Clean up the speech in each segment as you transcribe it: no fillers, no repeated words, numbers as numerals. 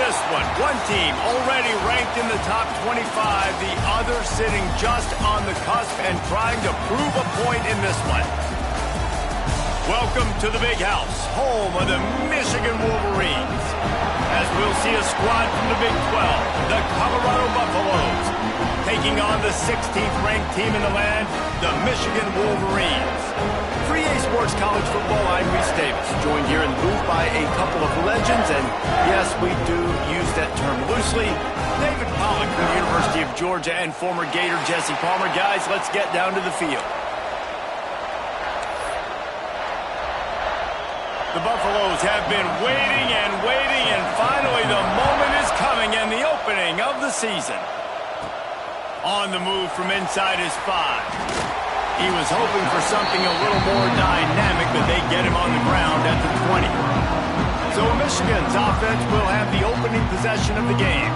this one. One team already ranked in the top 25, the other sitting just on the cusp and trying to prove a point in this one. Welcome to the Big House, home of the Michigan Wolverines. As we'll see a squad from the Big 12, the Colorado Buffaloes, taking on the 16th ranked team in the land, the Michigan Wolverines. For EA Sports College Football, I'm Reese Davis, joined here in the booth by a couple of legends, and yes, we do use that term loosely. David Pollack from the University of Georgia and former Gator Jesse Palmer. Guys, let's get down to the field. The Buffaloes have been waiting, and finally the moment is coming and the opening of the season. On the move from inside his 5. He was hoping for something a little more dynamic, but they get him on the ground at the 20. So Michigan's offense will have the opening possession of the game.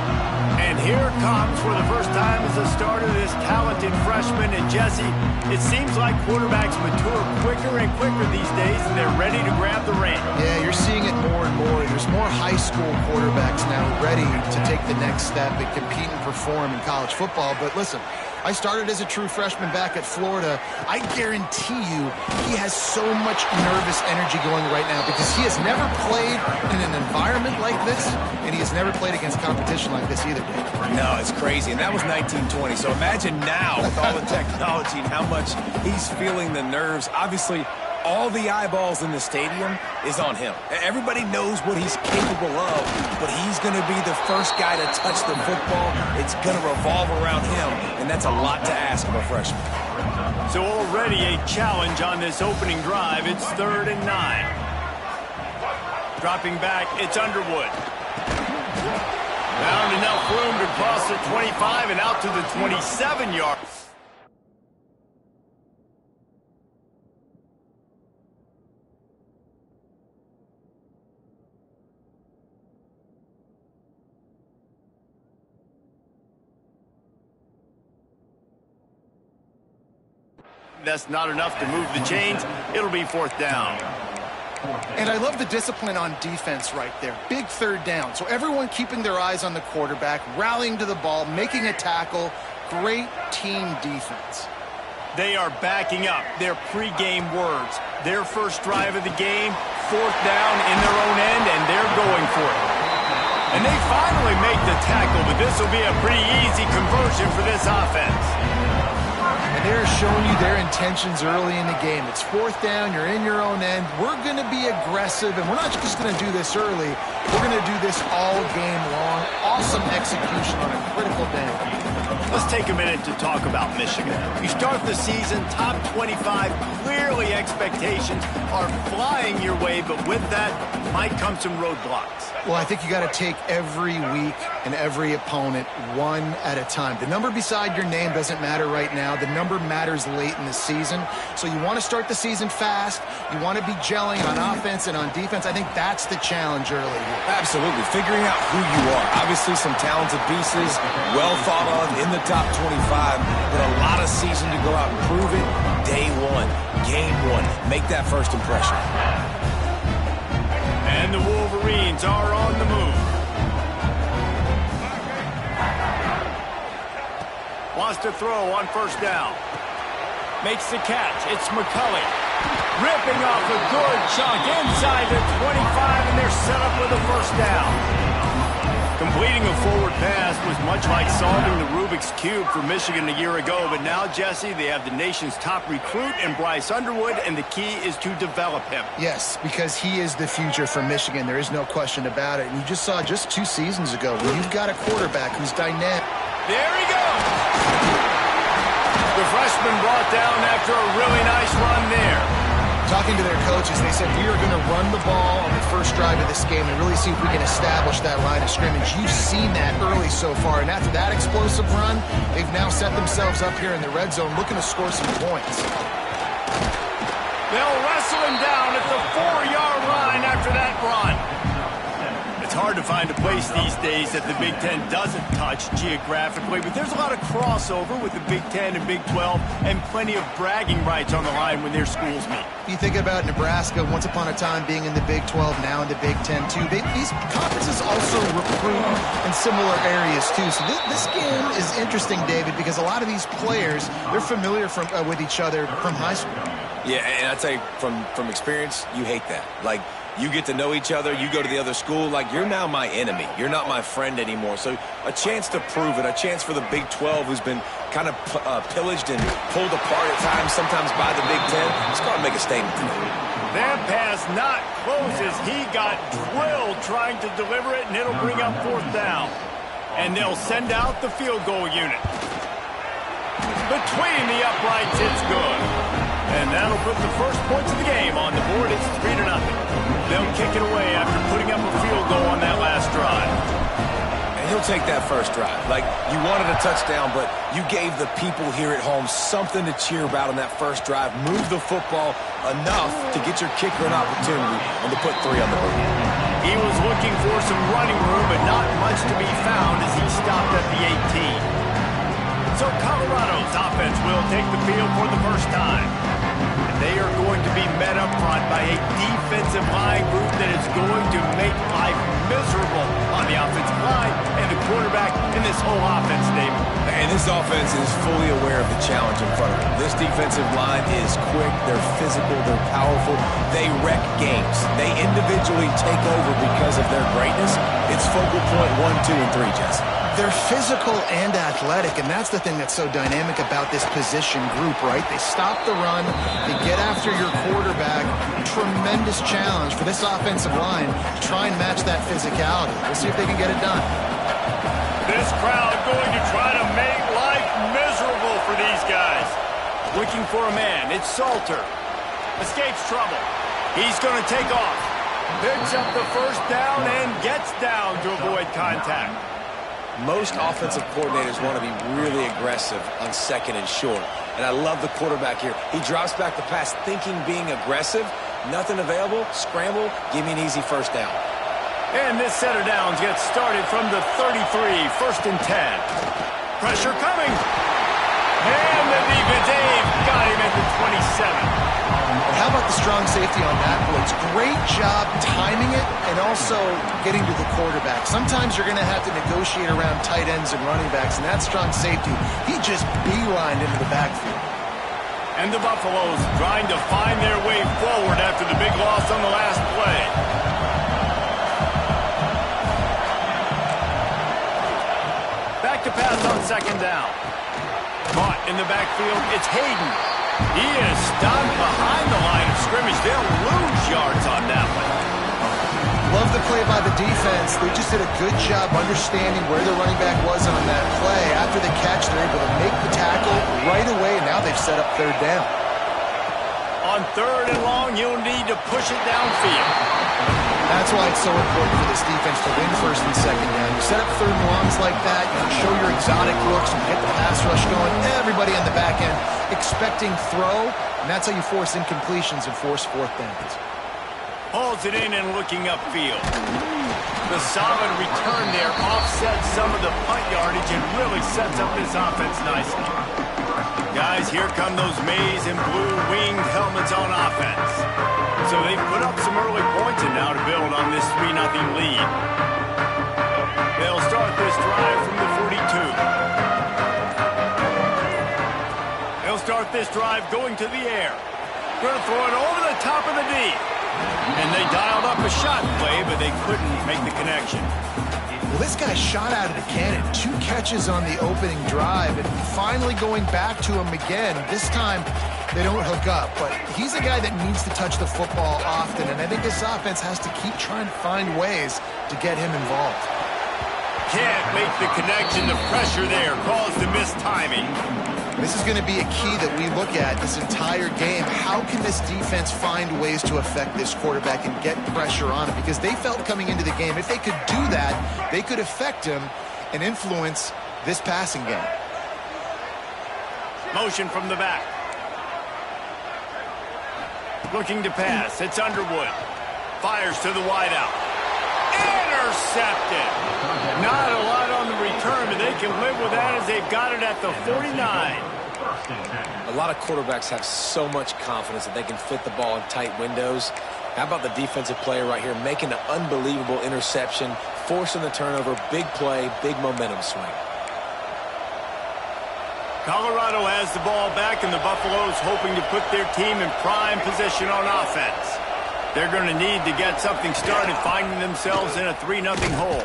And here comes, for the first time as a starter, this talented freshman. And Jesse, it seems like quarterbacks mature quicker and quicker these days, and they're ready to grab the reins. Yeah, you're seeing it more and more. There's more high school quarterbacks now ready to take the next step and compete and perform in college football. But listen, I started as a true freshman back at Florida. I guarantee you he has so much nervous energy going right now because he has never played in an environment like this, and he has never played against competition like this either. No, it's crazy, and that was 1920. So imagine now with all the technology and how much he's feeling the nerves. Obviously, all the eyeballs in the stadium is on him. Everybody knows what he's capable of, but he's going to be the first guy to touch the football. It's going to revolve around him, and that's a lot to ask of a freshman. So already a challenge on this opening drive. It's 3rd and 9. Dropping back, it's Underwood. Found enough room to cross the 25 and out to the 27-yard. That's not enough to move the chains. It'll be 4th down. And I love the discipline on defense right there. Big 3rd down. So everyone keeping their eyes on the quarterback, rallying to the ball, making a tackle. Great team defense. They are backing up their pregame words. Their first drive of the game, 4th down in their own end, and they're going for it. And they finally make the tackle, but this will be a pretty easy conversion for this offense. And they're showing you their intentions early in the game. It's 4th down, you're in your own end. We're going to be aggressive, and we're not just going to do this early. We're going to do this all game long. Awesome execution on a critical down. Let's take a minute to talk about Michigan. You start the season top 25. Clearly expectations are flying your way, but with that might come some roadblocks. Well, I think you got to take every week and every opponent one at a time. The number beside your name doesn't matter right now. The number matters late in the season. So you want to start the season fast. You want to be gelling on offense and on defense. I think that's the challenge early here. Absolutely. Figuring out who you are. Obviously some talented pieces, well thought of in the top 25, but a lot of season to go out and prove it. Day 1, game 1. Make that first impression. And the Wolverines are on the move. Wants to throw on 1st down. Makes the catch. It's McCulley. Ripping off a good chunk inside the 25, and they're set up with a 1st down. Completing a forward pass was much like solving the Rubik's Cube for Michigan a year ago, but now, Jesse, they have the nation's top recruit in Bryce Underwood, and the key is to develop him. Yes, because he is the future for Michigan. There is no question about it. And you just saw just 2 seasons ago when you've got a quarterback who's dynamic. There he goes! The freshman brought down after a really nice run there. Talking to their coaches, they said, we are going to run the ball on the first drive of this game and really see if we can establish that line of scrimmage. You've seen that early so far, and after that explosive run, they've now set themselves up here in the red zone looking to score some points. They'll wrestle him down at the 4-yard line after that run. It's hard to find a place these days that the Big Ten doesn't touch geographically, but there's a lot of crossover with the Big Ten and Big 12 and plenty of bragging rights on the line when their schools meet. You think about Nebraska, once upon a time being in the Big 12, now in the Big 10 too. These conferences also recruit in similar areas too. So this game is interesting, David, because a lot of these players, they're familiar with each other from high school. Yeah, and I tell you, from experience, you hate that. Like, you get to know each other, you go to the other school, like, you're now my enemy. You're not my friend anymore. So a chance to prove it, a chance for the Big 12, who's been kind of pillaged and pulled apart at times, sometimes by the Big 10. Just got to make a statement today. That pass not close as he got drilled trying to deliver it, and it'll bring up 4th down. And they'll send out the field goal unit. Between the uprights, it's good. And that'll put the first points of the game on the board. It's 3-0. They'll kick it away after putting up a field goal on that last drive. And he'll take that first drive. Like, you wanted a touchdown, but you gave the people here at home something to cheer about on that first drive. Move the football enough to get your kicker an opportunity and to put 3 on the board. He was looking for some running room, but not much to be found as he stopped at the 18. So Colorado's offense will take the field for the first time. And they are going to be met up front by a defensive line group that is going to make life miserable on the offensive line and the quarterback in this whole offense, David. And this offense is fully aware of the challenge in front of them. This defensive line is quick, they're physical, they're powerful, they wreck games. They individually take over because of their greatness. It's focal point 1, 2, and 3, Jesse. They're physical and athletic, and that's the thing that's so dynamic about this position group, right? They stop the run, they get after your quarterback. Tremendous challenge for this offensive line to try and match that physicality. We'll see if they can get it done. This crowd going to try to make life miserable for these guys. Looking for a man, it's Salter. Escapes trouble. He's going to take off. Picks up the first down and gets down to avoid contact. Most offensive coordinators want to be really aggressive on 2nd and short. And I love the quarterback here. He drops back the pass thinking being aggressive. Nothing available. Scramble. Give me an easy first down. And this set of downs gets started from the 33, 1st and 10. Pressure coming. And the defensive got him at the 27. How about the strong safety on that blitz? Great job timing it and also getting to the quarterback. Sometimes you're going to have to negotiate around tight ends and running backs, and that strong safety, he just beelined into the backfield. And the Buffaloes trying to find their way forward after the big loss on the last play. Back to pass on 2nd down. Caught in the backfield, it's Hayden. He is stopped behind the line of scrimmage. They'll lose yards on that one. Love the play by the defense. They just did a good job understanding where the running back was on that play. After the catch, they're able to make the tackle right away. Now they've set up 3rd down. On 3rd and long, you'll need to push it downfield. That's why it's so important for this defense to win 1st and 2nd down. You set up 3rd and longs like that, you show your exotic looks, and get the pass rush going. Everybody on the back end expecting throw, and that's how you force incompletions and force 4th downs. Hauls it in and looking upfield. The solid return there offsets some of the punt yardage and really sets up this offense nicely. Guys, here come those maize and blue winged helmets on offense. So they put up some early points and now to build on this 3-0 lead. They'll start this drive from the 42. They'll start this drive going to the air. Going to throw it over the top of the D. And they dialed up a shot play, but they couldn't make the connection. Well, this guy shot out of the cannon. 2 catches on the opening drive, and finally going back to him again. This time, they don't hook up, but he's a guy that needs to touch the football often, and I think this offense has to keep trying to find ways to get him involved. Can't make the connection. The pressure there caused the missed timing. This is going to be a key that we look at this entire game. How can this defense find ways to affect this quarterback and get pressure on him? Because they felt coming into the game, if they could do that, they could affect him and influence this passing game. Motion from the back. Looking to pass. It's Underwood. Fires to the wideout. intercepted. Not a lot on the return, but they can live with that as they've got it at the 49. A lot of quarterbacks have so much confidence that they can fit the ball in tight windows. How about the defensive player right here making an unbelievable interception, forcing the turnover, big play, big momentum swing. Colorado has the ball back, and the Buffaloes hoping to put their team in prime position on offense. They're going to need to get something started, finding themselves in a 3-0 hole.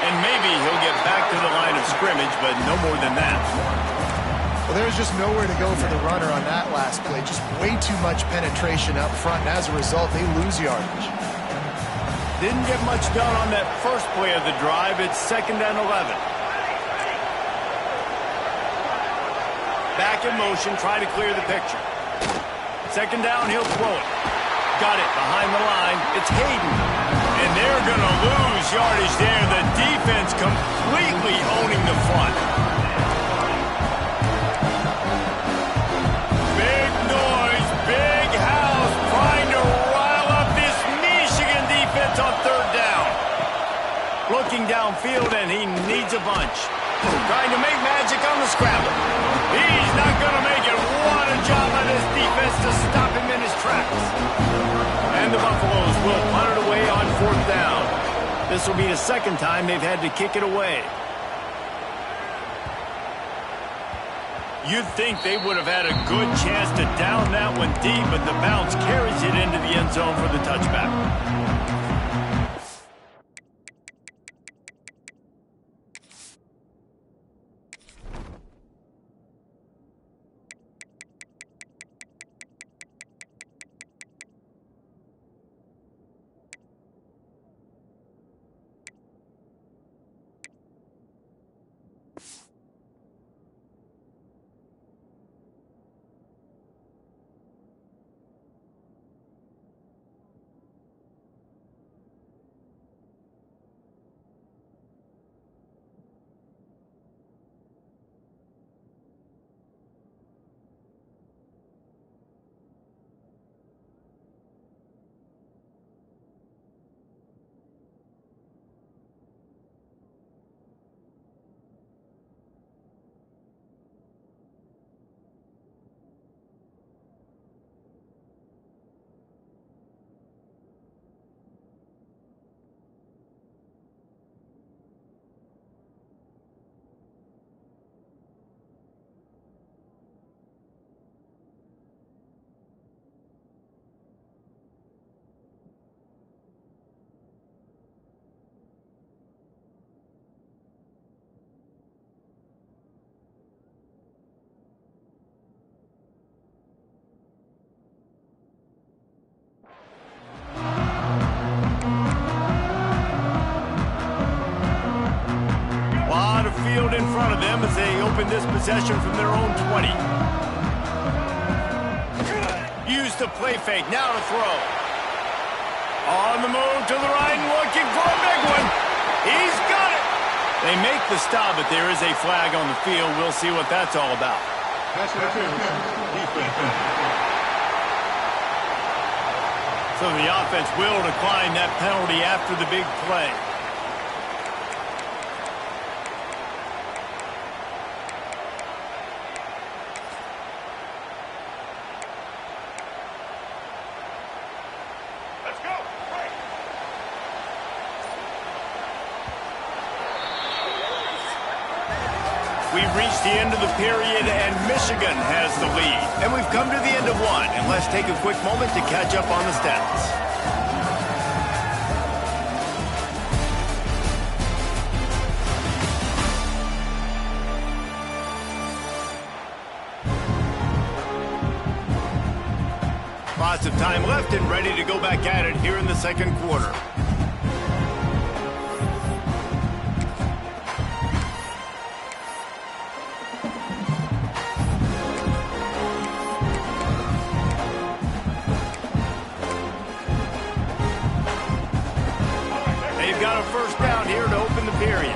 And maybe he'll get back to the line of scrimmage, but no more than that. Well, there's just nowhere to go for the runner on that last play. Just way too much penetration up front, and as a result, they lose yardage. Didn't get much done on that first play of the drive. It's 2nd and 11. Back in motion, trying to clear the picture. 2nd down, he'll throw it. Got it behind the line. It's Hayden. And they're going to lose yardage there. The defense completely owning the front. Big noise, big house, trying to rile up this Michigan defense on 3rd down. Looking downfield, and he needs a bunch. Trying to make magic on the scramble. He's not going to make it. What a job by this defense to stop him in his tracks. And the Buffaloes will punt it away on 4th down. This will be the 2nd time they've had to kick it away. You'd think they would have had a good chance to down that one deep, but the bounce carries it into the end zone for the touchback. Field in front of them as they open this possession from their own 20. Use the play fake, now to throw. On the move to the right, looking for a big one. He's got it. They make the stop, but there is a flag on the field. We'll see what that's all about. So the offense will decline that penalty after the big play. We've reached the end of the period, and Michigan has the lead. And we've come to the end of one, and let's take a quick moment to catch up on the stats. Lots of time left and ready to go back at it here in the 2nd quarter. Got a 1st down here to open the period.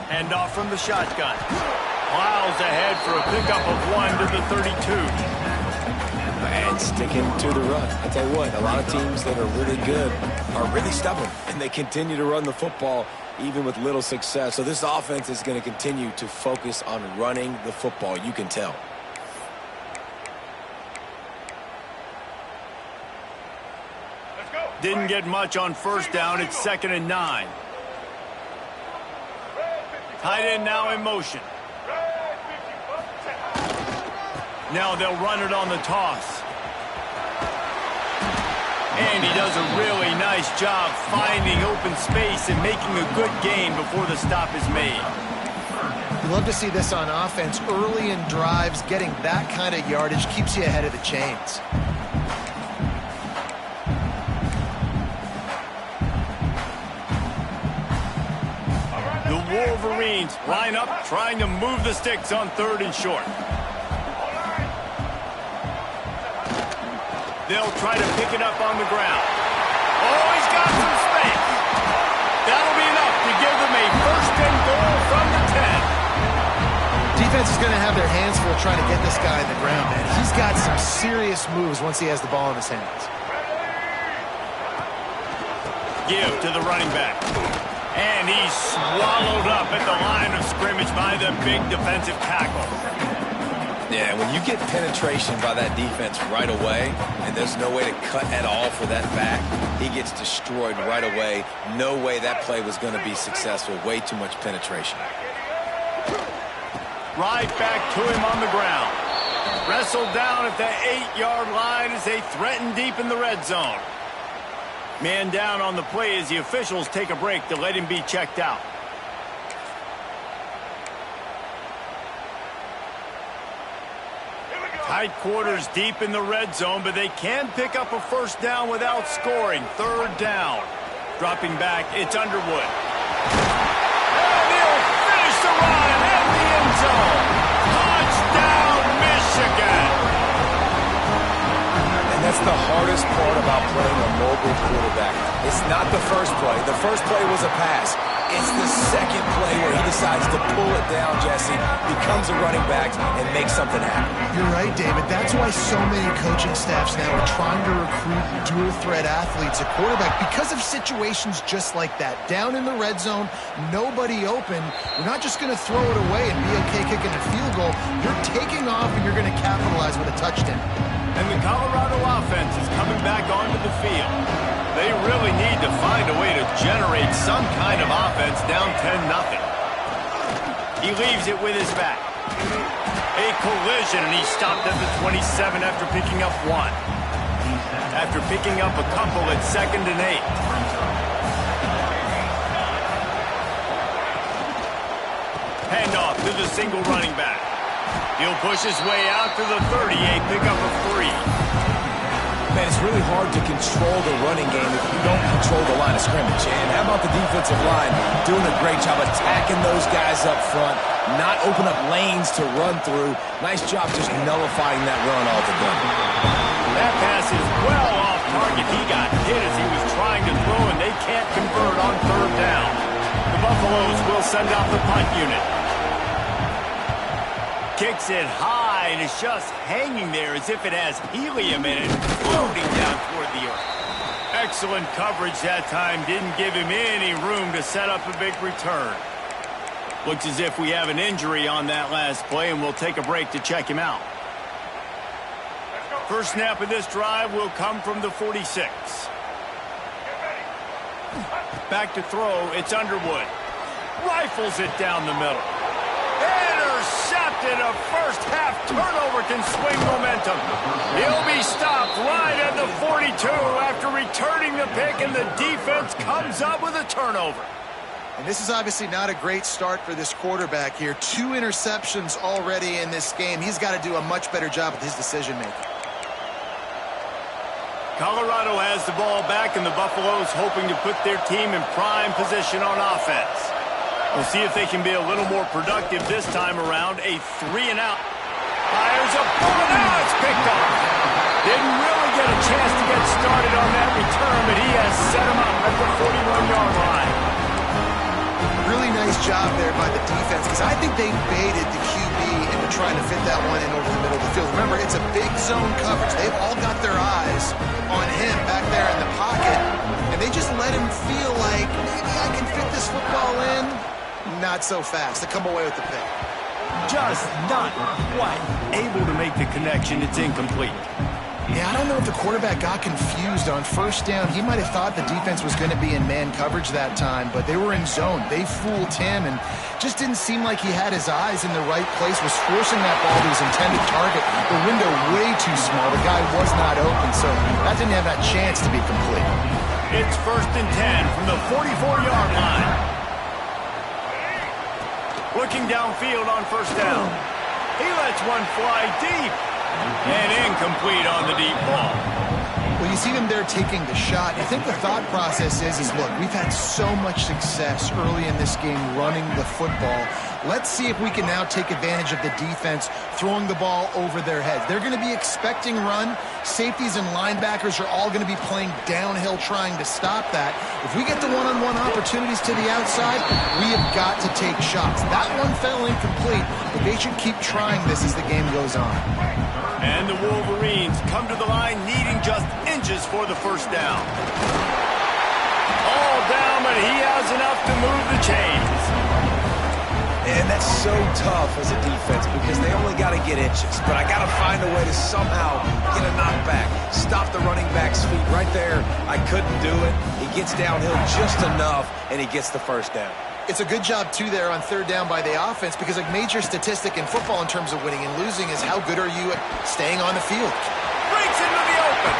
Hand off from the shotgun. Plows ahead for a pickup of 1 to the 32. And sticking to the run. I tell you what, a lot of teams that are really good are really stubborn, and they continue to run the football even with little success. So this offense is going to continue to focus on running the football. You can tell. Didn't get much on first down. It's 2nd and 9. Tight end now in motion. Now they'll run it on the toss. And he does a really nice job finding open space and making a good gain before the stop is made. You love to see this on offense. Early in drives, getting that kind of yardage keeps you ahead of the chains. The Wolverines line up, trying to move the sticks on 3rd and short. They'll try to pick it up on the ground. Oh, he's got some space. That'll be enough to give them a 1st and goal from the 10. Defense is going to have their hands full trying to get this guy in the ground, man. He's got some serious moves once he has the ball in his hands. Give to the running back. And he's swallowed up at the line of scrimmage by the big defensive tackle. Yeah, when you get penetration by that defense right away, and there's no way to cut at all for that back, he gets destroyed right away. No way that play was going to be successful. Way too much penetration. Right back to him on the ground. Wrestled down at the 8-yard line as they threaten deep in the red zone. Man down on the play as the officials take a break to let him be checked out. Tight quarters deep in the red zone, but they can pick up a 1st down without scoring. 3rd down. Dropping back, it's Underwood. And he'll finish the run at the end zone. Touchdown, Michigan. And that's the hardest part about playing a mobile quarterback. It's not the first play. The first play was a pass. It's the second play where he decides to pull it down, Jesse, becomes a running back, and makes something happen. You're right, David. That's why so many coaching staffs now are trying to recruit dual-threat athletes at quarterback because of situations just like that. Down in the red zone, nobody open. You're not just going to throw it away and be okay kicking a field goal. You're taking off, and you're going to capitalize with a touchdown. And the Colorado offense is coming back onto the field. They really need to find a way to generate some kind of offense down 10-0. He leaves it with his back. A collision, and he stopped at the 27 after picking up 1. After picking up a couple at 2nd and 8. Handoff to the single running back. He'll push his way out to the 38, pick up a 3. Man, it's really hard to control the running game if you don't control the line of scrimmage. And how about the defensive line doing a great job attacking those guys up front, not open up lanes to run through. Nice job just nullifying that run altogether. That pass is well off target. He got hit as he was trying to throw, and they can't convert on 3rd down. The Buffaloes will send out the punt unit. Kicks it high, and it's just hanging there as if it has helium in it, floating down toward the earth. Excellent coverage that time. Didn't give him any room to set up a big return. Looks as if we have an injury on that last play, and we'll take a break to check him out. First snap of this drive will come from the 46. Back to throw, it's Underwood. Rifles it down the middle. Intercepted. A first-half turnover can swing momentum. He'll be stopped right at the 42 after returning the pick, and the defense comes up with a turnover. And this is obviously not a great start for this quarterback here. 2 interceptions already in this game. He's got to do a much better job with his decision-making. Colorado has the ball back, and the Buffaloes hoping to put their team in prime position on offense. We'll see if they can be a little more productive this time around. A 3-and-out. Fires a bullet. Now it's picked off. Didn't really get a chance to get started on that return, but he has set him up at the 41-yard line. Really nice job there by the defense, because I think they baited the QB into trying to fit that one in over the middle of the field. Remember, it's a big zone coverage. They've all got their eyes on him back there in the pocket, and they just let him feel like, maybe I can fit this football in. Not so fast. They come away with the pick. Just not quite able to make the connection. It's incomplete. Yeah, I don't know if the quarterback got confused on first down. He might have thought the defense was going to be in man coverage that time, but they were in zone. They fooled him and just didn't seem like he had his eyes in the right place, was forcing that ball to his intended target. The window way too small. The guy was not open, so that didn't have that chance to be complete. It's 1st and 10 from the 44-yard line. Looking downfield on first down. He lets one fly deep. And incomplete on the deep ball. Well, you see them there taking the shot. I think the thought process is look, we've had so much success early in this game running the football. Let's see if we can now take advantage of the defense throwing the ball over their heads. They're going to be expecting run. Safeties and linebackers are all going to be playing downhill trying to stop that. If we get the one-on-one opportunities to the outside, we have got to take shots. That one fell incomplete, but they should keep trying this as the game goes on. And the Wolverines come to the line needing just inches for the first down. All down, but he has enough to move the chains. And that's so tough as a defense because they only got to get inches. But I got to find a way to somehow get a knockback, stop the running back's feet right there. I couldn't do it. He gets downhill just enough, and he gets the first down. It's a good job, too, there on third down by the offense because a major statistic in football in terms of winning and losing is how good are you at staying on the field. Breaks into the open.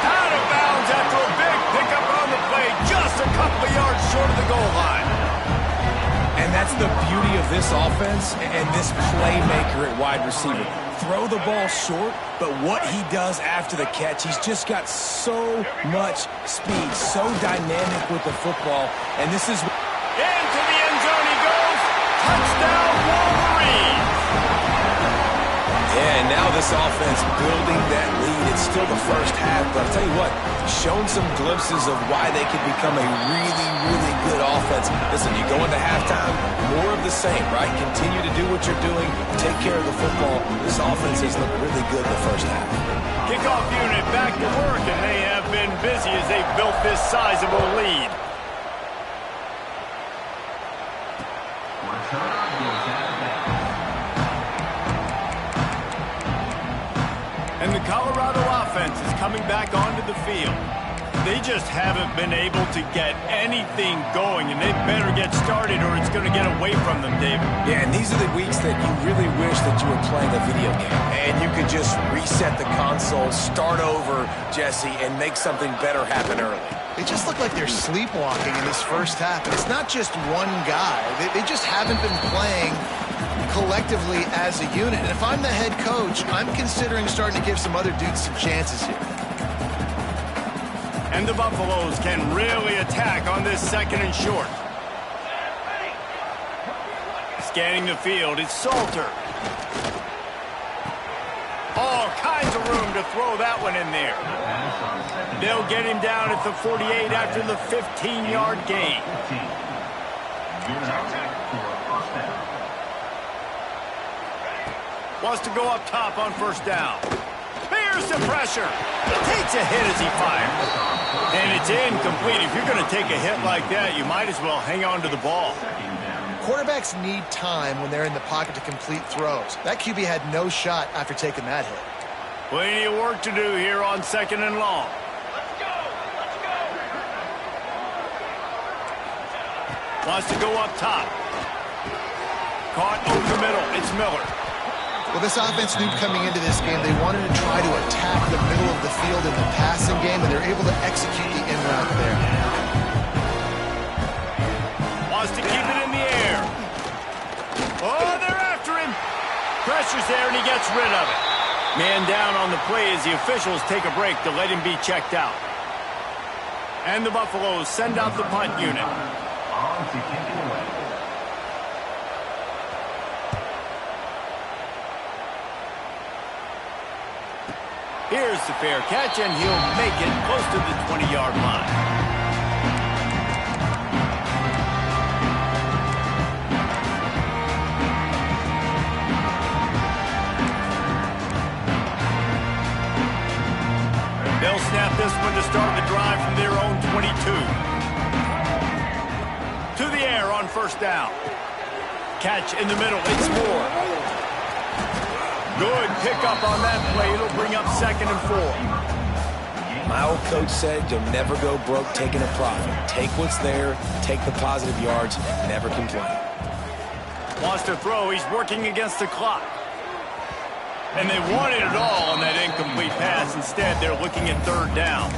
Out of bounds after a big pickup on the play, just a couple of yards short of the goal line. And that's the beauty of this offense and this playmaker at wide receiver. Throw the ball short, but what he does after the catch, he's just got so much speed, so dynamic with the football, and this is... Into the end zone he goes. Touchdown, Wolverines. Yeah, and now this offense building that lead. It's still the first half, but I'll tell you what, shown some glimpses of why they could become a really, really good offense. Listen, you go into halftime, more of the same, right? Continue to do what you're doing, take care of the football. This offense has looked really good in the first half. Kickoff unit back to work, and they have been busy as they've built this sizable lead. And the Colorado offense is coming back onto the field. They just haven't been able to get anything going, and they better get started or it's going to get away from them, David. Yeah, and these are the weeks that you really wish that you were playing a video game, and you could just reset the console, start over, Jesse, and make something better happen early. They just look like they're sleepwalking in this first half, and it's not just one guy. They just haven't been playing collectively as a unit. And if I'm the head coach, I'm considering starting to give some other dudes some chances here. And the Buffaloes can really attack on this 2nd and short. Scanning the field, it's Salter. All kinds of room to throw that one in there. They'll get him down at the 48 after the 15-yard gain. Wants to go up top on first down. Here's the pressure. Takes a hit as he fires. And it's incomplete. If you're going to take a hit like that, you might as well hang on to the ball. Quarterbacks need time when they're in the pocket to complete throws. That QB had no shot after taking that hit. Plenty of work to do here on 2nd and long. Wants to go up top. Caught over the middle. It's Miller. Well, this offense knew coming into this game they wanted to try to attack the middle of the field in the passing game, and they're able to execute the in route there. Wants to keep it in the air. Oh, they're after him. Pressure's there, and he gets rid of it. Man down on the play as the officials take a break to let him be checked out. And the Buffaloes send out the punt unit. Here's the fair catch, and he'll make it close to the 20-yard line. start the drive from their own 22. To the air on first down. Catch in the middle. It's Moore. Good pickup on that play. It'll bring up 2nd and 4. My old coach said you'll never go broke taking a profit. Take what's there, take the positive yards, never complain. Wants to throw. He's working against the clock. And they wanted it all on that incomplete pass. Instead, they're looking at 3rd down.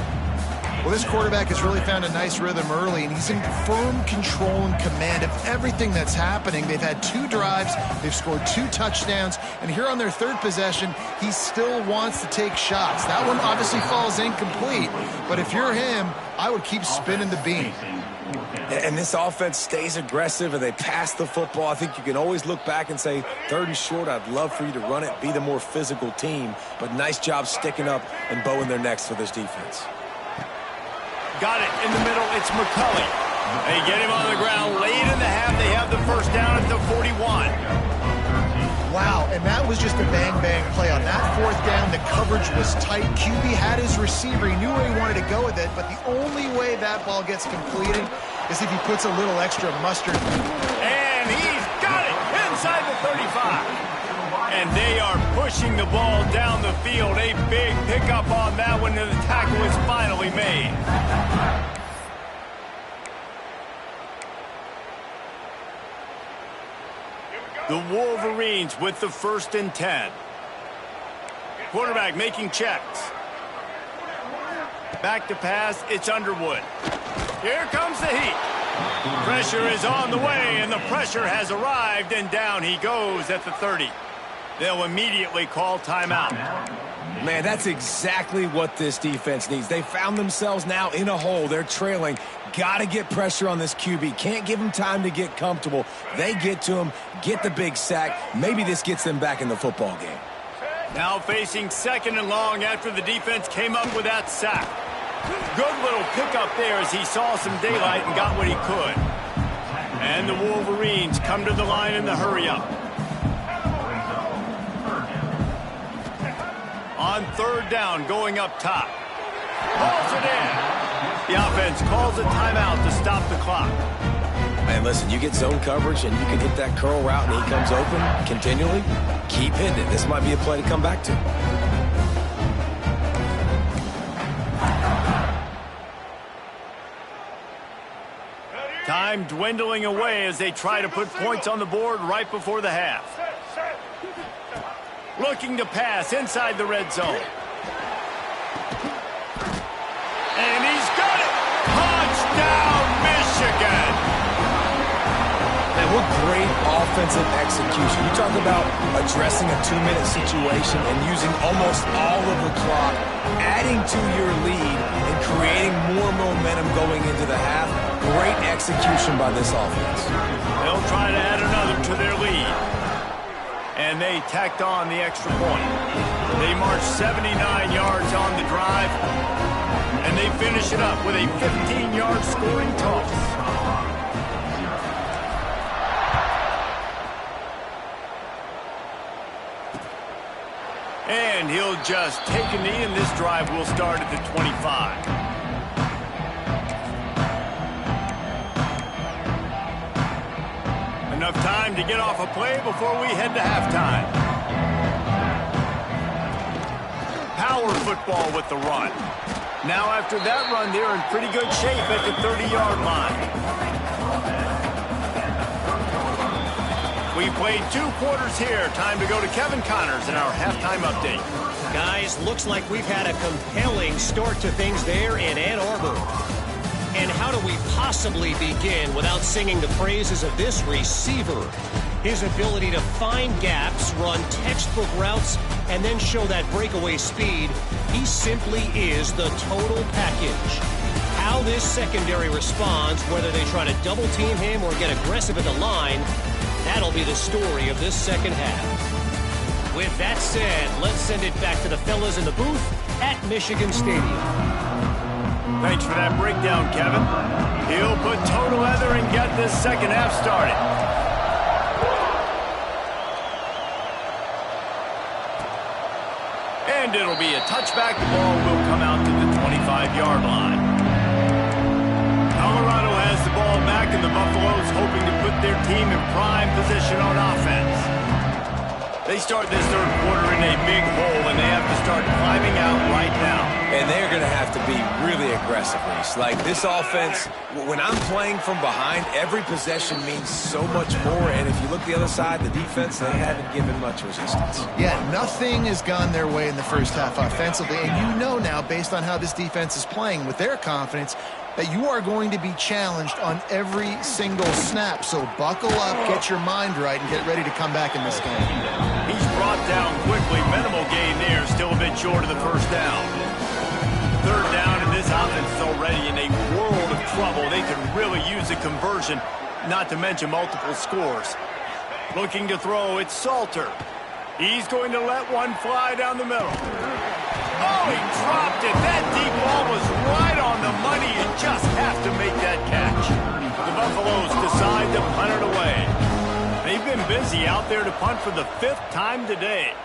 Well, this quarterback has really found a nice rhythm early, and he's in firm control and command of everything that's happening. They've had 2 drives, they've scored 2 touchdowns, and here on their 3rd possession, he still wants to take shots. That one obviously falls incomplete, but if you're him, I would keep spinning the beam. And this offense stays aggressive, and they pass the football. I think you can always look back and say, 3rd and short, I'd love for you to run it, be the more physical team, but nice job sticking up and bowing their necks for this defense. Got it in the middle. It's McCulley. They get him on the ground late in the half. They have the first down at the 41. Wow, and that was just a bang-bang play. On that 4th down, the coverage was tight. QB had his receiver. He knew where he wanted to go with it, but the only way that ball gets completed is if he puts a little extra mustard. And he's got it inside the 35. And they are pushing the ball down the field. A big pickup on that one, and the tackle is finally made. The Wolverines with the 1st and 10. Quarterback making checks. Back to pass, it's Underwood. Here comes the heat. Pressure is on the way, and the pressure has arrived, and down he goes at the 30. They'll immediately call timeout. Man, that's exactly what this defense needs. They found themselves now in a hole. They're trailing. Got to get pressure on this QB. Can't give him time to get comfortable. They get to him, get the big sack. Maybe this gets them back in the football game. Now facing 2nd and long after the defense came up with that sack. Good little pickup there as he saw some daylight and got what he could. And the Wolverines come to the line in the hurry-up. On 3rd down, going up top. Pulls it in. The offense calls a timeout to stop the clock. Man, listen, you get zone coverage and you can hit that curl route and he comes open continually. Keep hitting it. This might be a play to come back to. Time dwindling away as they try to put points on the board right before the half. Looking to pass inside the red zone. And he's got it! Touchdown, Michigan! Man, what great offensive execution. You talk about addressing a 2-minute situation and using almost all of the clock, adding to your lead and creating more momentum going into the half. Great execution by this offense. They'll try to add another to their lead. And they tacked on the extra point. They marched 79 yards on the drive, and they finish it up with a 15-yard scoring toss. And he'll just take a knee, and this drive will start at the 25. Enough time to get off a play before we head to halftime. Power football with the run. Now after that run, they're in pretty good shape at the 30-yard line. We played 2 quarters here. Time to go to Kevin Connors in our halftime update. Guys, looks like we've had a compelling start to things there in Ann Arbor. And how do we possibly begin without singing the praises of this receiver? His ability to find gaps, run textbook routes, and then show that breakaway speed. He simply is the total package. How this secondary responds, whether they try to double team him or get aggressive at the line, that'll be the story of this second half. With that said, let's send it back to the fellas in the booth at Michigan Stadium. Thanks for that breakdown, Kevin. He'll put total leather and get this second half started. And it'll be a touchback. The ball will come out to the 25. 35-yard line. Colorado has the ball back, and the Buffaloes hoping to put their team in prime position on offense. They start this third quarter in a big hole, and they have to start climbing out right now. And they're going to have to be really aggressive, Reese. Like, this offense, when I'm playing from behind, every possession means so much more. And if you look the other side, the defense, they haven't given much resistance. Yeah, nothing has gone their way in the first half offensively. And you know now, based on how this defense is playing with their confidence, that you are going to be challenged on every single snap. So buckle up, get your mind right, and get ready to come back in this game. He's brought down quickly. Minimal gain there, still a bit short of the first down. Third down, and this offense is already in a world of trouble. They could really use a conversion, not to mention multiple scores. Looking to throw, it's Salter. He's going to let one fly down the middle. Oh, he dropped it. That deep ball was right on the money. You just have to make that catch. The Buffaloes decide to punt it away. They've been busy out there to punt for the 5th time today.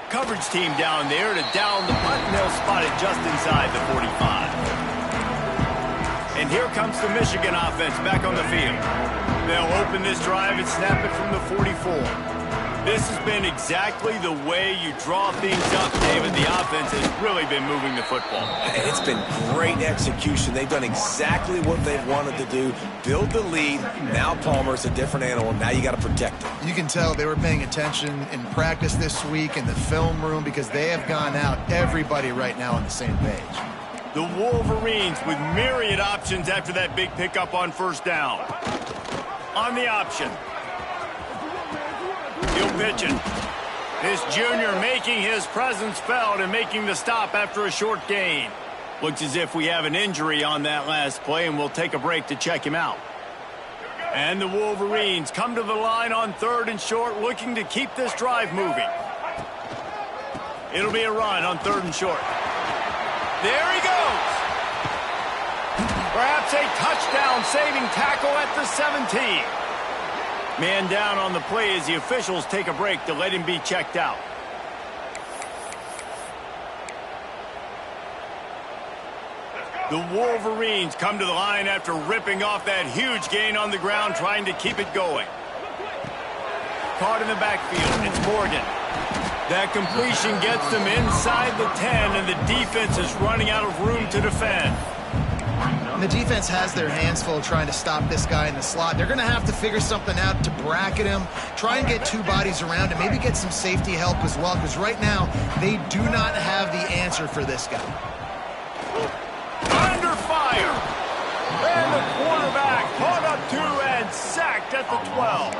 Coverage team down there to down the punt, and they'll spot it just inside the 45. And here comes the Michigan offense back on the field. They'll open this drive and snap it from the 44. This has been exactly the way you draw things up, David. The offense has really been moving the football. It's been great execution. They've done exactly what they've wanted to do. Build the lead. Now Palmer's a different animal. Now you got to protect him. You can tell they were paying attention in practice this week in the film room because they have gone out, everybody right now on the same page. The Wolverines with myriad options after that big pickup on first down. On the option. He'll pitch it. This junior making his presence felt and making the stop after a short gain. Looks as if we have an injury on that last play, and we'll take a break to check him out. And the Wolverines come to the line on 3rd and short, looking to keep this drive moving. It'll be a run on 3rd and short. There he goes. Perhaps a touchdown-saving tackle at the 17. Man down on the play as the officials take a break to let him be checked out. The Wolverines come to the line after ripping off that huge gain on the ground, trying to keep it going. Caught in the backfield, it's Morgan. That completion gets them inside the 10, and the defense is running out of room to defend. And the defense has their hands full trying to stop this guy in the slot. They're going to have to figure something out to bracket him, try and get 2 bodies around him, maybe get some safety help as well, because right now they do not have the answer for this guy. Under fire. And the quarterback caught up 2 and sacked at the 12.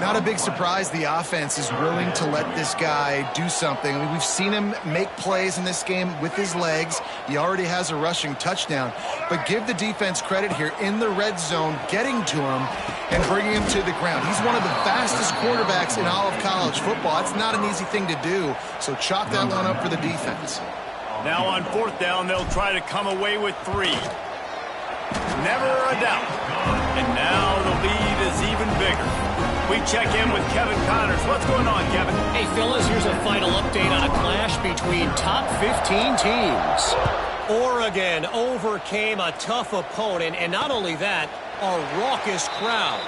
Not a big surprise the offense is willing to let this guy do something. I mean, we've seen him make plays in this game with his legs. He already has a rushing touchdown. But give the defense credit here in the red zone, getting to him and bringing him to the ground. He's one of the fastest quarterbacks in all of college football. It's not an easy thing to do, so chalk that one up for the defense. Now on 4th down, they'll try to come away with 3. Never a doubt. And now the lead is even bigger. We check in with Kevin Connors. What's going on, Kevin? Hey, fellas, here's a final update on a clash between top 15 teams. Oregon overcame a tough opponent, and not only that, a raucous crowd.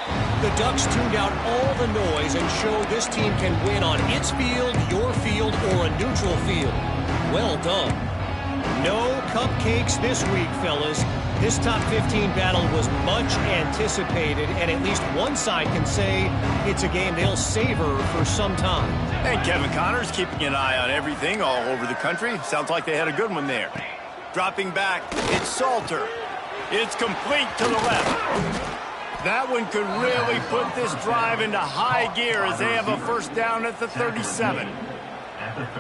The Ducks tuned out all the noise and showed this team can win on its field, your field, or a neutral field. Well done. No cupcakes this week, fellas. This top 15 battle was much anticipated, and at least one side can say it's a game they'll savor for some time. And Kevin Connors keeping an eye on everything all over the country. Sounds like they had a good one there. Dropping back, it's Salter. It's complete to the left. That one could really put this drive into high gear as they have a first down at the 37.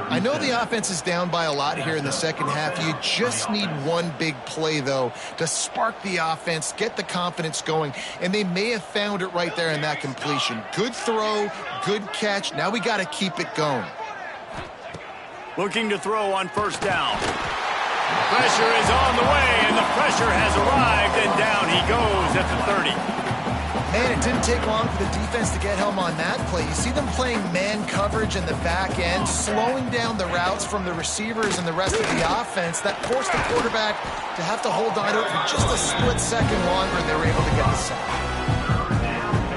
I know the offense is down by a lot here in the second half. You just need one big play, though, to spark the offense, get the confidence going, and they may have found it right there in that completion. Good throw, good catch. Now we got to keep it going. Looking to throw on first down. Pressure is on the way, and the pressure has arrived, and down he goes at the 30. Man, it didn't take long for the defense to get home on that play. You see them playing man coverage in the back end, slowing down the routes from the receivers and the rest of the offense. That forced the quarterback to have to hold on to it for just a split second longer, and they were able to get the sack.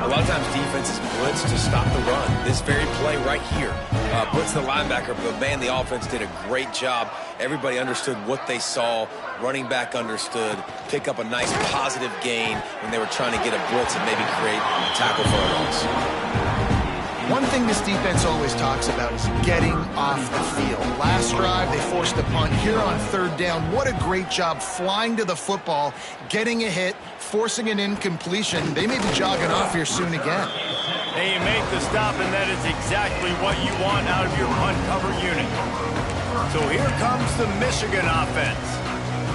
A lot of times defenses blitz to stop the run. This very play right here, blitz the linebacker, but man, the offense did a great job. Everybody understood what they saw. Running back understood. Pick up a nice positive gain when they were trying to get a blitz and maybe create a tackle for a loss. One thing this defense always talks about is getting off the field. Last drive, they forced a punt. Here on third down, what a great job flying to the football, getting a hit, forcing an incompletion. They may be jogging off here soon again. Hey, you make the stop, and that is exactly what you want out of your punt cover unit. So here comes the Michigan offense.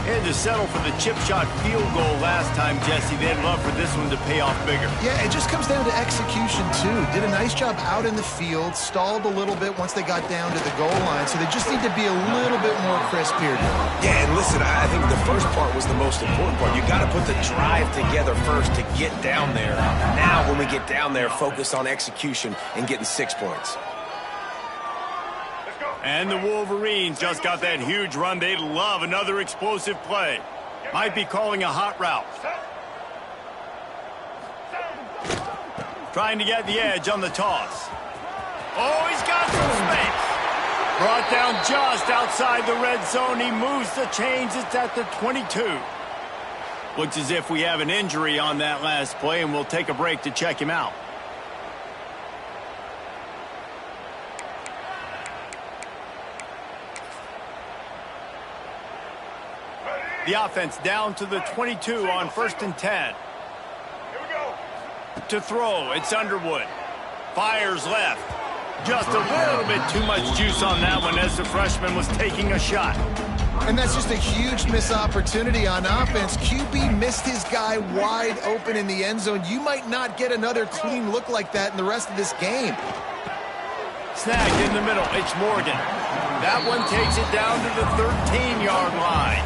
They had to settle for the chip shot field goal last time, Jesse. They'd love for this one to pay off bigger. Yeah, it just comes down to execution, too. Did a nice job out in the field, stalled a little bit once they got down to the goal line, so they just need to be a little bit more crisp here. Yeah, and listen, I think the first part was the most important part. You got to put the drive together first to get down there. Now, when we get down there, focus on execution and getting 6 points. And the Wolverines just got that huge run. They love another explosive play. Might be calling a hot route. Trying to get the edge on the toss. Oh, he's got some space. Brought down just outside the red zone. He moves the chains. It's at the 22. Looks as if we have an injury on that last play, and we'll take a break to check him out. The offense down to the 22 on 1st and 10. Here we go. To throw, it's Underwood. Fires left. Just a little bit too much juice on that one as the freshman was taking a shot. And that's just a huge missed opportunity on offense. QB missed his guy wide open in the end zone. You might not get another clean look like that in the rest of this game. Snagged in the middle, it's Morgan. That one takes it down to the 13-yard line.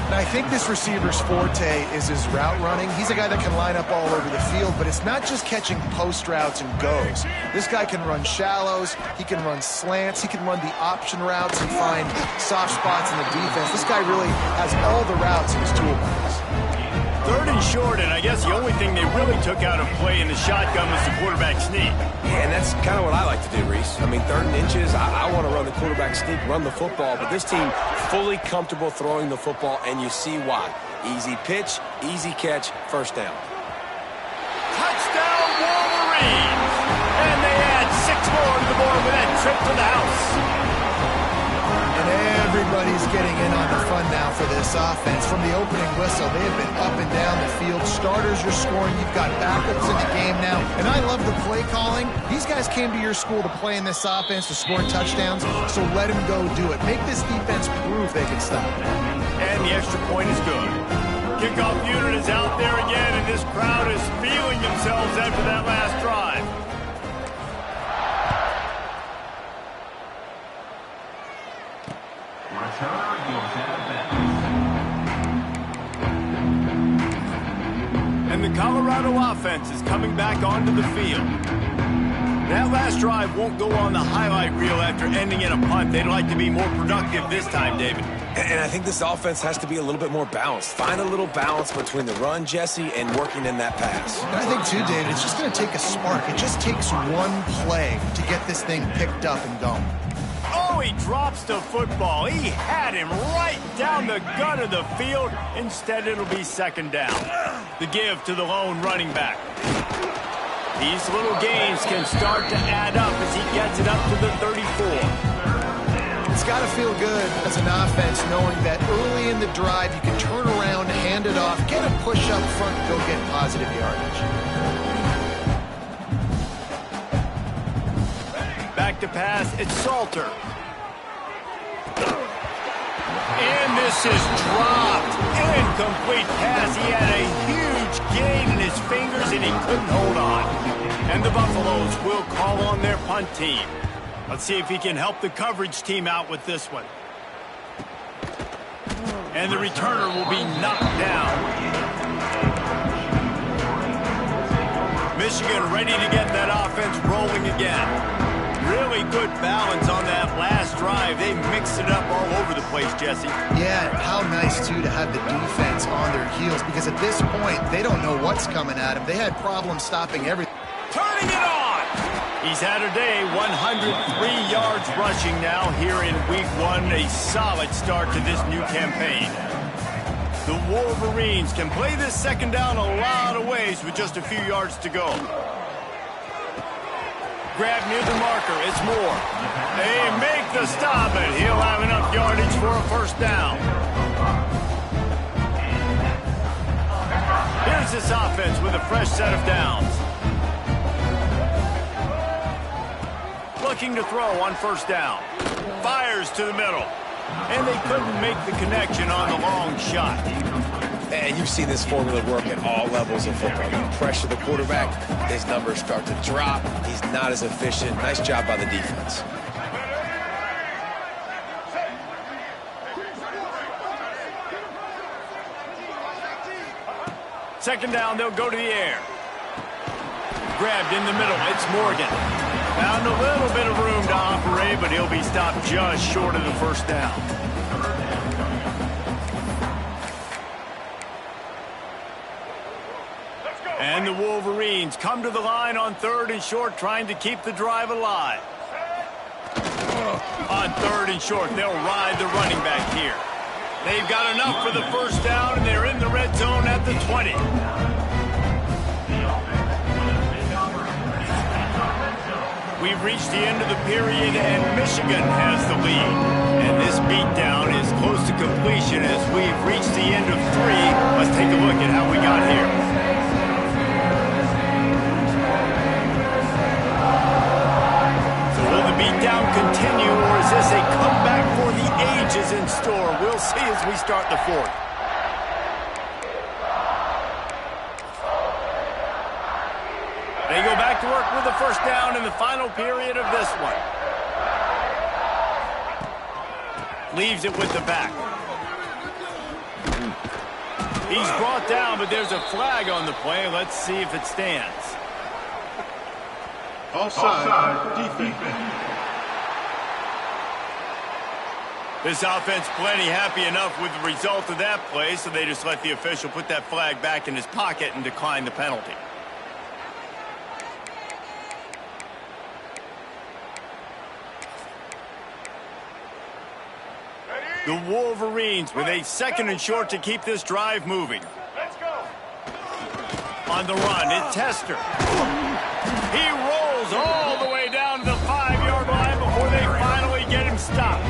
And I think this receiver's forte is his route running. He's a guy that can line up all over the field, but it's not just catching post routes and goes. This guy can run shallows, he can run slants, he can run the option routes and find soft spots in the defense. This guy really has all the routes in his toolbox. 3rd and short, and I guess the only thing they really took out of play in the shotgun was the quarterback sneak. Yeah, and that's kind of what I like to do, Reese. I mean, 3rd and inches, I want to run the quarterback sneak, run the football, but this team fully comfortable throwing the football, and you see why. Easy pitch, easy catch, first down. Touchdown, Wolverines! And they add 6 more to the board with that trip to the house. And everybody's getting in on the fun now for this offense. From the opening whistle, they have been up and down the field. Starters are scoring. You've got backups in the game now. And I love the play calling. These guys came to your school to play in this offense, to score touchdowns, so let them go do it. Make this defense prove they can stop it. And the extra point is good. Kickoff unit is out there again, and this crowd is feeling themselves after that last drive. And the Colorado offense is coming back onto the field. That last drive won't go on the highlight reel after ending in a punt. They'd like to be more productive this time, David. And I think this offense has to be a little bit more balanced. Find a little balance between the run, Jesse, and working in that pass. And I think, too, David, it's just going to take a spark. It just takes one play to get this thing picked up and going. Oh, he drops the football. He had him right down the gut of the field. Instead, it'll be 2nd down. The give to the lone running back. These little gains can start to add up as he gets it up to the 34. It's got to feel good as an offense knowing that early in the drive you can turn around, hand it off, get a push up front, go get positive yardage. Back to pass, it's Salter. And this is dropped. Incomplete pass. He had a huge gain in his fingers and he couldn't hold on. And the Buffaloes will call on their punt team. Let's see if he can help the coverage team out with this one. And the returner will be knocked down. Michigan ready to get that offense rolling again. Really good balance on that last drive. They mixed it up all over the place, Jesse. Yeah, how nice, too, to have the defense on their heels, because at this point, they don't know what's coming at them. They had problems stopping everything. Turning it on! He's had a day, 103 yards rushing now here in week 1. A solid start to this new campaign. The Wolverines can play this second down a lot of ways with just a few yards to go. Grab near the marker, it's Moore. They make the stop, and he'll have enough yardage for a first down. Here's this offense with a fresh set of downs. Looking to throw on first down. Fires to the middle. And they couldn't make the connection on the long shot. And you've seen this formula work at all levels of football. You pressure the quarterback, his numbers start to drop. He's not as efficient. Nice job by the defense. Second down, they'll go to the air. Grabbed in the middle, it's Morgan. Found a little bit of room to operate, but he'll be stopped just short of the first down. And the Wolverines come to the line on 3rd and short, trying to keep the drive alive. On 3rd and short, they'll ride the running back here. They've got enough for the first down, and they're in the red zone at the 20. We've reached the end of the period, and Michigan has the lead. And this beatdown is close to completion as we've reached the end of 3. Let's take a look at how we got here. So will the beatdown continue, or is this a comeback for the ages in store? We'll see as we start the 4th. They go back to work with the first down in the final period of this one. Leaves it with the back. He's brought down, but there's a flag on the play. Let's see if it stands. Offside, defense. This offense plenty happy enough with the result of that play, so they just let the official put that flag back in his pocket and decline the penalty. The Wolverines with a 2nd and short to keep this drive moving. Let's go. On the run, it's Tester. He rolls all the way down to the 5-yard line before they finally get him stopped.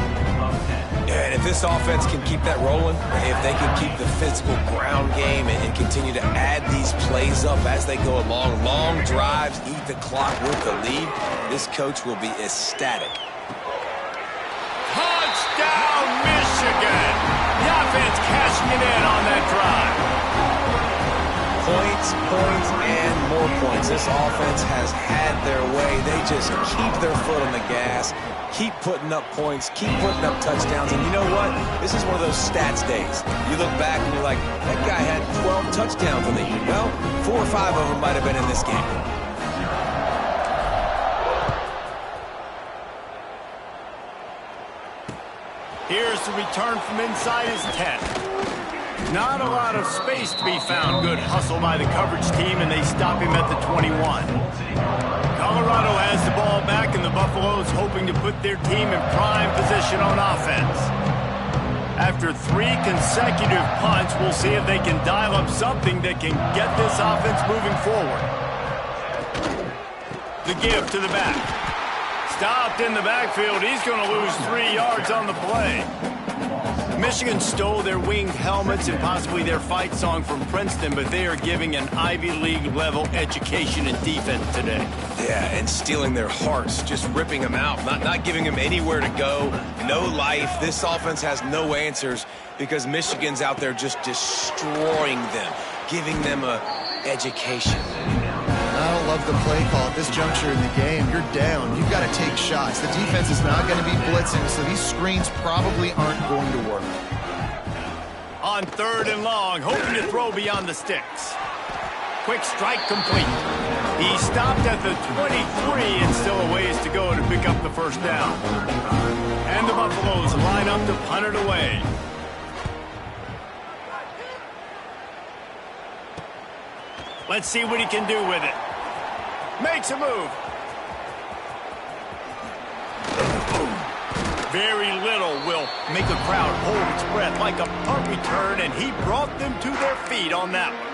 And if this offense can keep that rolling, if they can keep the physical ground game and continue to add these plays up as they go along, long drives, eat the clock with the lead, this coach will be ecstatic. Touchdown, Michigan! The offense cashing it in on that drive. Points, and more points. This offense has had their way. They just keep their foot on the gas, keep putting up points, keep putting up touchdowns. And you know what? This is one of those stats days. You look back and you're like, that guy had 12 touchdowns in the year. Well, 4 or 5 of them might have been in this game. Here's the return from inside his 10. Not a lot of space to be found. Good hustle by the coverage team, and they stop him at the 21. Colorado has the ball back, and the Buffaloes hoping to put their team in prime position on offense. After 3 consecutive punts, we'll see if they can dial up something that can get this offense moving forward. The give to the back. Stopped in the backfield. He's going to lose 3 yards on the play. Michigan stole their winged helmets and possibly their fight song from Princeton, but they are giving an Ivy League level education in defense today. Yeah, and stealing their hearts, just ripping them out, not giving them anywhere to go, no life. This offense has no answers because Michigan's out there just destroying them, giving them a education. I don't love the play call at this juncture in the game. You're down. You've got to take shots. The defense is not going to be blitzing, so these screens probably aren't going to work. On 3rd and long, hoping to throw beyond the sticks. Quick strike complete. He stopped at the 23 and still a ways to go to pick up the first down. And the Buffaloes line up to punt it away. Let's see what he can do with it. Makes a move. Very little will make a crowd hold its breath like a punt return, and he brought them to their feet on that one.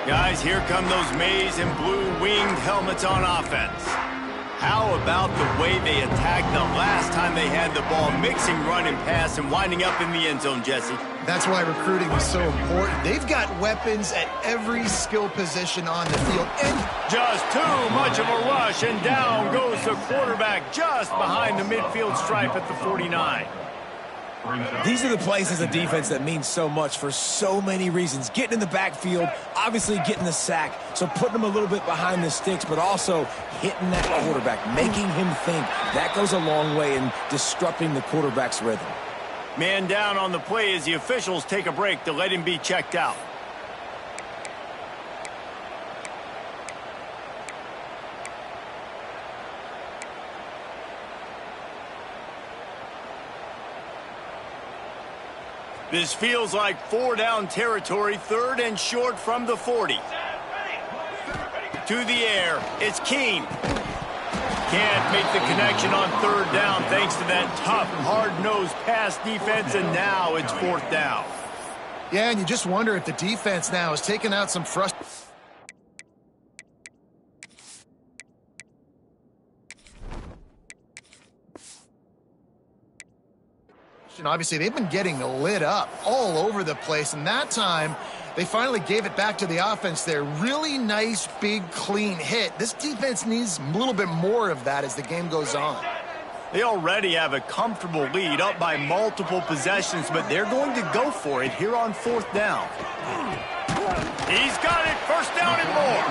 Guys, here come those maize and blue winged helmets on offense. How about the way they attacked the last time they had the ball, mixing run and pass and winding up in the end zone, Jesse? That's why recruiting is so important. They've got weapons at every skill position on the field. And just too much of a rush, and down goes the quarterback just behind the midfield stripe at the 49. These are the plays as a defense that mean so much for so many reasons. Getting in the backfield, obviously getting the sack, so putting them a little bit behind the sticks, but also hitting that quarterback, making him think. That goes a long way in disrupting the quarterback's rhythm. Man down on the play as the officials take a break to let him be checked out. This feels like 4-down territory, 3rd and short from the 40. To the air, it's Keene. Can't make the connection on 3rd down thanks to that tough, hard-nosed pass defense, and now it's 4th down. yeah, and you just wonder if the defense now has taken out some frustration. Obviously, they've been getting lit up all over the place, and that time they finally gave it back to the offense there. Really nice, big, clean hit. This defense needs a little bit more of that as the game goes on. They already have a comfortable lead, up by multiple possessions, but they're going to go for it here on 4th down. He's got it, 1st down and more.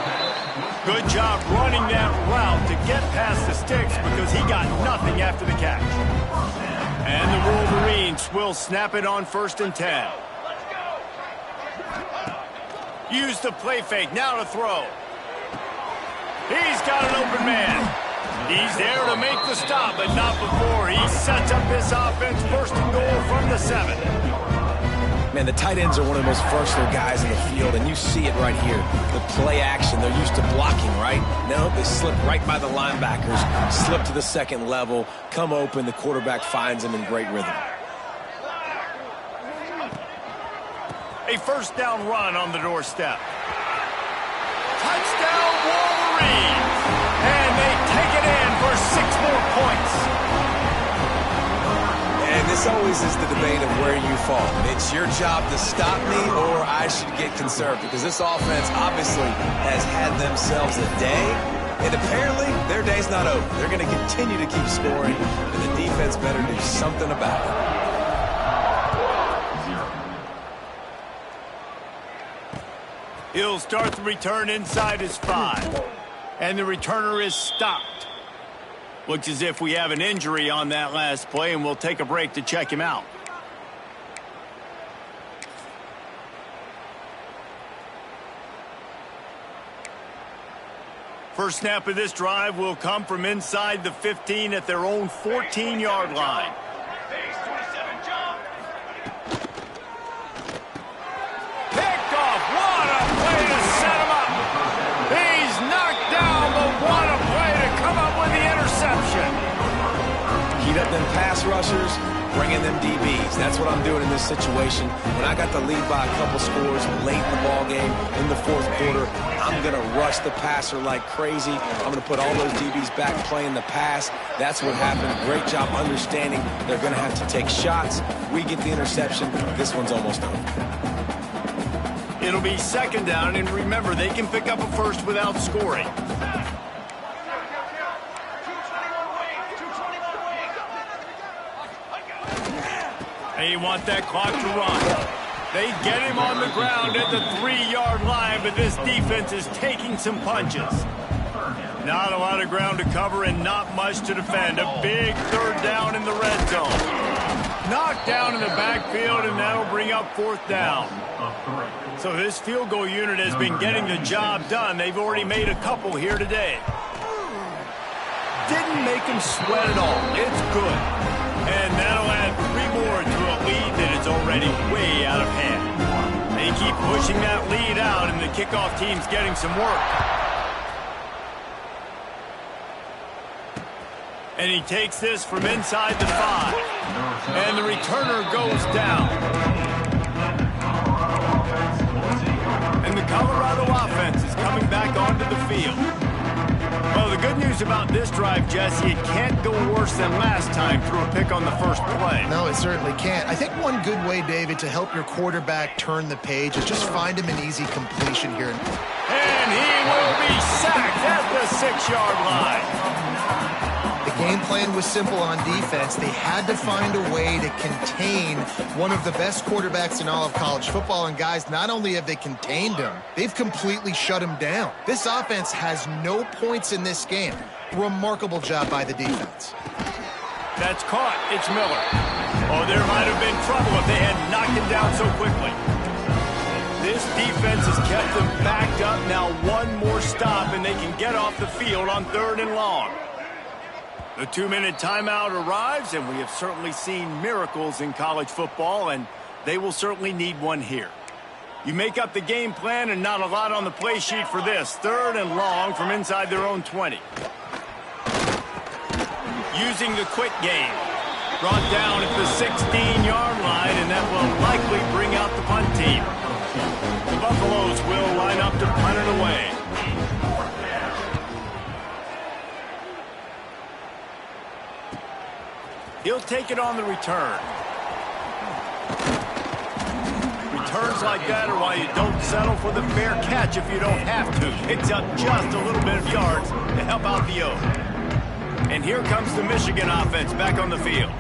Good job running that route to get past the sticks because he got nothing after the catch. And the Wolverines will snap it on 1st and 10. Use the play fake, now to throw. He's got an open man. He's there to make the stop, but not before. He sets up this offense, 1st and goal from the 7. Man, the tight ends are one of the most versatile guys in the field, and you see it right here. The play action, they're used to blocking, right? No, they slip right by the linebackers, slip to the 2nd level, come open, the quarterback finds them in great rhythm. A 1st down run on the doorstep. Touchdown Wolverines! And they take it in for 6 more points. And this always is the debate of where you fall. It's your job to stop me, or I should get conserved, because this offense obviously has had themselves a day, and apparently their day's not over. They're going to continue to keep scoring, and the defense better do something about it. He'll start the return inside his 5, and the returner is stopped. Looks as if we have an injury on that last play, and we'll take a break to check him out. First snap of this drive will come from inside the 15 at their own 14-yard line. Picked off. What a play to set him up. He's knocked down, but what a play to come up with the interception. Heat up them pass rushers, bring in them DBs. That's what I'm doing in this situation. When I got the lead by a couple scores late in the ball game in the 4th quarter, I'm going to rush the passer like crazy. I'm going to put all those DBs back playing the pass. That's what happened. Great job understanding they're going to have to take shots. We get the interception. This one's almost over. It'll be 2nd down, and remember, they can pick up a first without scoring. They want that clock to run. They get him on the ground at the 3-yard line, but this defense is taking some punches. Not a lot of ground to cover and not much to defend. A big 3rd down in the red zone. Knocked down in the backfield, and that'll bring up 4th down. So this field goal unit has been getting the job done. They've already made a couple here today. Didn't make him sweat at all. It's good. And that'll add 3 more to a lead that is already way out of hand. They keep pushing that lead out, and the kickoff team's getting some work. And he takes this from inside the 5. And the returner goes down. And the Colorado offense is coming back onto the field. Well, the good news about this drive, Jesse, it can't go worse than last time through a pick on the first play. No, it certainly can't. I think one good way, David, to help your quarterback turn the page is just find him an easy completion here. And he will be sacked at the 6-yard line. The game plan was simple on defense. They had to find a way to contain one of the best quarterbacks in all of college football. And guys, not only have they contained him, they've completely shut him down. This offense has no points in this game. Remarkable job by the defense. That's caught. It's Miller. Oh, there might have been trouble if they had knocked him down so quickly. This defense has kept them backed up. Now one more stop and they can get off the field on 3rd and long. The 2-minute timeout arrives, and we have certainly seen miracles in college football, and they will certainly need one here. You make up the game plan and not a lot on the play sheet for this. 3rd and long from inside their own 20. Using the quick game. Brought down at the 16-yard line, and that will likely bring out the punt team. The Buffaloes will line up to punt it away. He'll take it on the return. Returns like that are why you don't settle for the fair catch if you don't have to. Picks up just a little bit of yards to help out the O. And here comes the Michigan offense back on the field.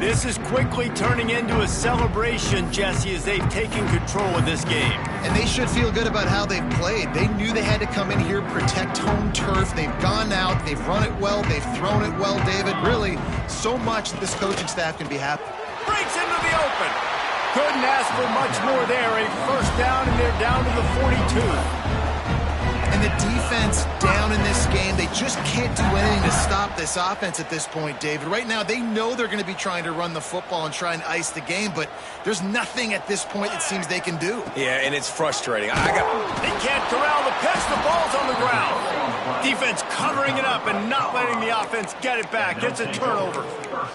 This is quickly turning into a celebration, Jesse, as they've taken control of this game. And they should feel good about how they've played. They knew they had to come in here, protect home turf. They've gone out, they've run it well, they've thrown it well, David. Really, so much that this coaching staff can be happy. Breaks into the open. Couldn't ask for much more there. A first down, and they're down to the 42. And the defense down in this game, they just can't do anything to stop this offense at this point, David. Right now, they know they're going to be trying to run the football and try and ice the game, but there's nothing at this point it seems they can do. Yeah, and it's frustrating. They can't corral the pitch. The ball's on the ground. Defense covering it up and not letting the offense get it back. It's a turnover.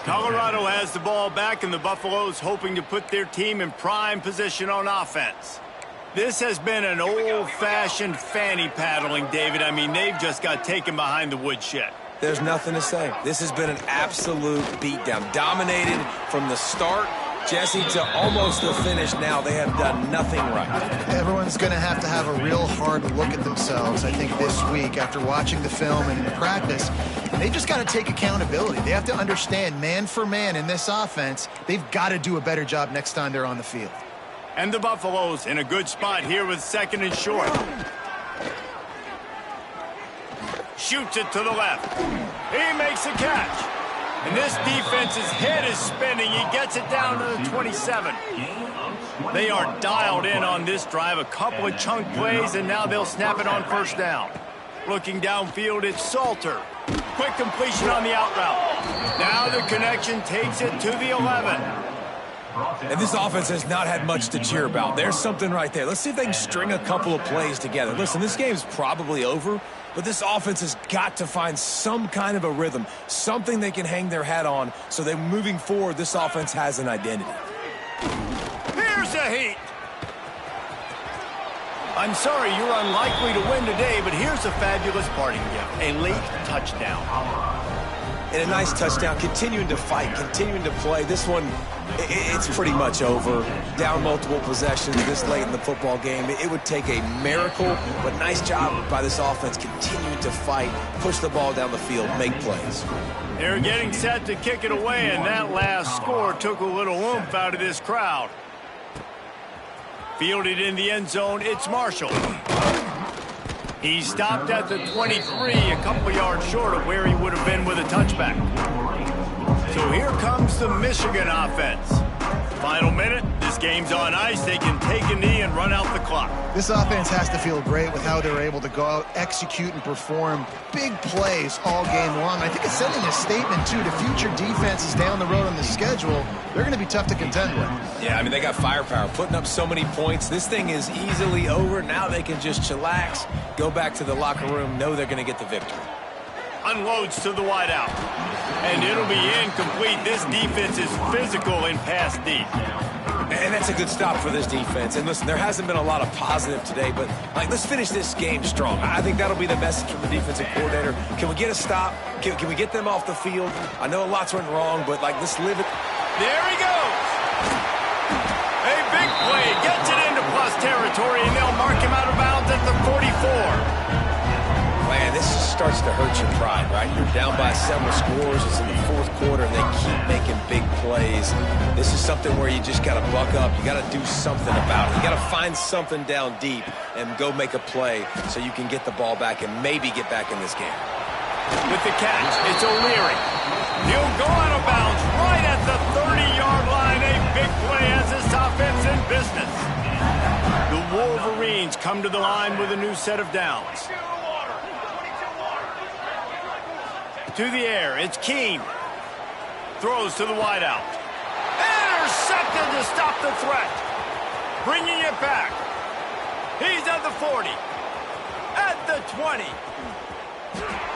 Colorado has the ball back, and the Buffaloes hoping to put their team in prime position on offense. This has been an old-fashioned fanny paddling, David. I mean, they've just got taken behind the woodshed. There's nothing to say. This has been an absolute beatdown. Dominated from the start, Jesse, to almost the finish now. They have done nothing right. Everyone's going to have a real hard look at themselves, I think, this week after watching the film and in practice. And they've just got to take accountability. They have to understand, man for man in this offense, they've got to do a better job next time they're on the field. And the Buffaloes in a good spot here with 2nd and short. Shoots it to the left. He makes a catch. And this defense's head is spinning. He gets it down to the 27. They are dialed in on this drive. A couple of chunk plays, and now they'll snap it on 1st down. Looking downfield, it's Salter. Quick completion on the out route. Now the connection takes it to the 11. And this offense has not had much to cheer about. There's something right there. Let's see if they can string a couple of plays together. Listen, this game's probably over, but this offense has got to find some kind of a rhythm, something they can hang their hat on so that moving forward, this offense has an identity. Here's a heat. I'm sorry you're unlikely to win today, but here's a fabulous parting gift, a late touchdown. And a nice touchdown, continuing to fight, continuing to play. This one, it's pretty much over. Down multiple possessions this late in the football game. It would take a miracle, but nice job by this offense continuing to fight, push the ball down the field, make plays. They're getting set to kick it away, and that last score took a little oomph out of this crowd. Fielded in the end zone, it's Marshall. He stopped at the 23, a couple yards short of where he would have been with a touchback. So here comes the Michigan offense. Final minute. This game's on ice. They can take a knee and run out the clock. This offense has to feel great with how they're able to go out, execute, and perform big plays all game long. I think it's sending a statement, too, to future defenses down the road on the schedule. They're going to be tough to contend with. Yeah, I mean, they got firepower, putting up so many points. This thing is easily over. Now they can just chillax, go back to the locker room, know they're going to get the victory. Unloads to the wideout. And it'll be incomplete. This defense is physical in pass deep. And that's a good stop for this defense. And listen, there hasn't been a lot of positive today, but let's finish this game strong. I think that'll be the message from the defensive coordinator. Can we get a stop? Can we get them off the field? I know a lot's went wrong, but let's live it. There he goes. A big play. Gets it into plus territory, and they'll mark him out of bounds at the 44. Man, this just starts to hurt your pride, right? You're down by several scores. It's in the fourth quarter, and they keep making big plays. This is something where you just got to buck up. You got to do something about it. You got to find something down deep and go make a play so you can get the ball back and maybe get back in this game. With the catch, it's O'Leary. He'll go out of bounds right at the 30-yard line. A big play as this offense in business. The Wolverines come to the line with a new set of downs. To the air, it's Keene. Throws to the wideout. Intercepted to stop the threat. Bringing it back. He's at the 40. At the 20.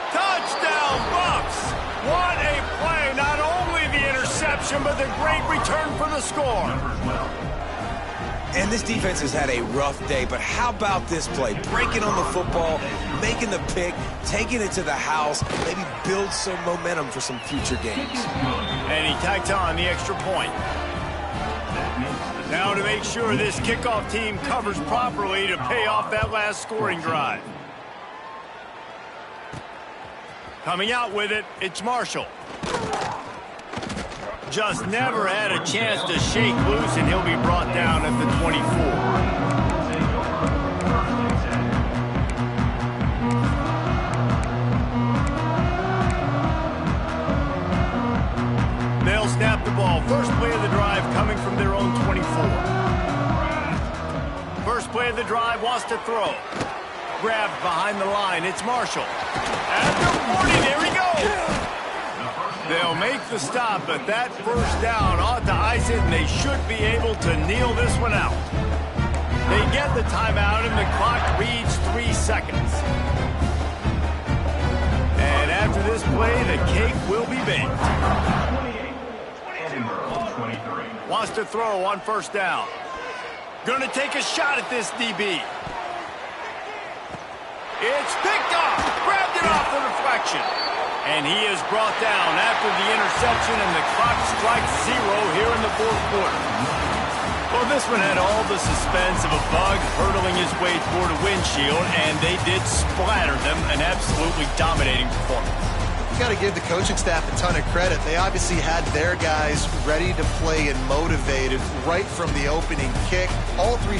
Touchdown, Bucks. What a play. Not only the interception, but the great return for the score. And this defense has had a rough day, but how about this play? Breaking on the football, making the pick, taking it to the house, maybe build some momentum for some future games. And he tacked on the extra point. Now to make sure this kickoff team covers properly to pay off that last scoring drive. Coming out with it, it's Marshall. Just never had a chance to shake loose, and he'll be brought down at the 24. They'll snap the ball. First play of the drive coming from their own 24. First play of the drive wants to throw. Grabbed behind the line. It's Marshall. At the 40, there he goes. They'll make the stop, but that first down ought to ice it, and they should be able to kneel this one out. They get the timeout, and the clock reads 3 seconds. And after this play, the cake will be baked. 28, Wants to throw on first down. Going to take a shot at this DB. It's picked off. Grabbed it off the deflection. And he is brought down after the interception, and the clock strikes 0 here in the fourth quarter. Well, this one had all the suspense of a bug hurtling his way toward a windshield, and they did splatter them, an absolutely dominating performance. You got to give the coaching staff a ton of credit. They obviously had their guys ready to play and motivated right from the opening kick. All three